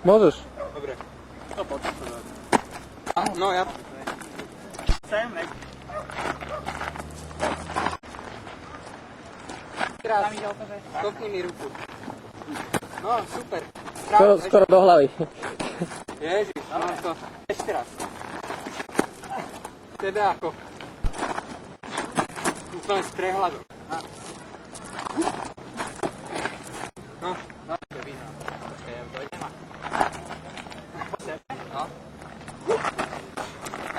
Môžeš. Dobre. No poď to dať. No ja. Sem, veď. Tam ide o to, že... Kopni mi ruku. No, super. Skoro do hlavy. Ježiš, no to. Ešte raz. Teda ako. Úplne s prehľadom. No, to víno. Počkaj, ja dojdem a... No.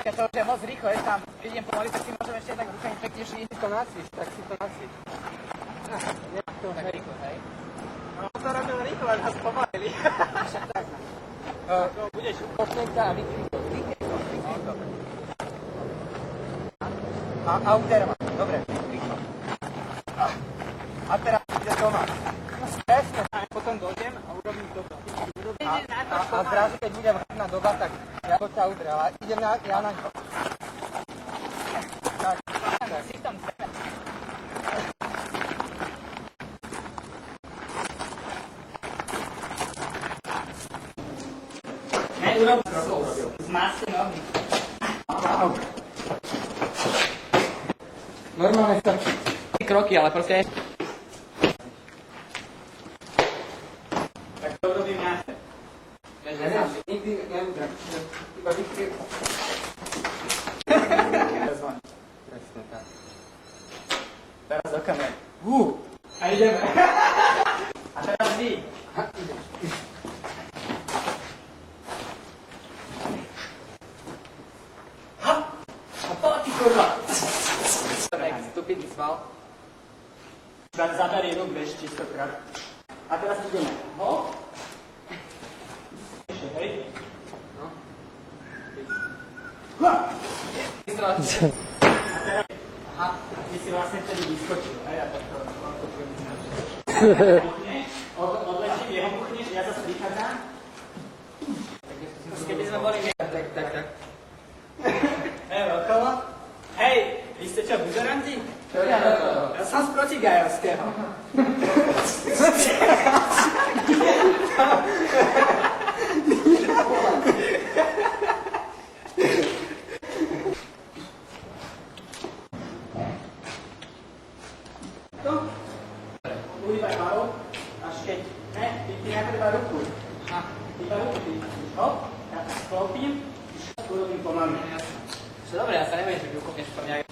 Keď to už je moc rýchlo, je tam, idem pomaly, tak si môžem ešte tak rukami pekne šíť. Si to nacvič, tak si to nacvič. Tak rýchlo, hej? No, to robil rýchlo, ale nás pomalili. Však tak. Budeš Pošlem sa a vykryj to. A uderma. Dobre, rýchlo. A teraz ide doma. No presne. a potom dojdem a urobím toto. A zrazu, keď budem hrdná doba, tak ja to ťa udrel. A idem ja na ňo. Tak. Si tam zeme. Hej, urob. Zmáste nohy. Normálne stačí. Kroky, ale proste... Tak to urobím ja. Nikdy neudrem. Iba vykryj. Presne tak. Teraz do kamery. A ideme. A teraz vy. A to ty kurva. Tak, stupidný sval. Zadari rúk, vieš, čistokrát. A teraz ideme. Hop. Ešte, hej. No. Aha, ty si vlastne vtedy vyskočil, hej, a tak to budem značiť. Odletím, jeho buchneš, ja zase vychádzam. Keby sme boli tak. Hej, okolo. Hej, vy ste čo, buzeranti? Ja som z Protigajovského. Uhýbaj hlavou, až keď, ne, ty najprv iba ruku. Iba ruku, ty hop, ja sklopím, urobím pomaly. Dobre, ja sa neviem, že by ukopneš po nejak.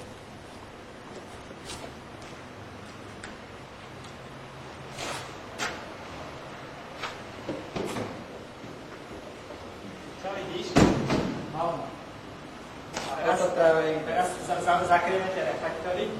Čo vidíš? Hovno. Teraz zakrieme tie reflektory.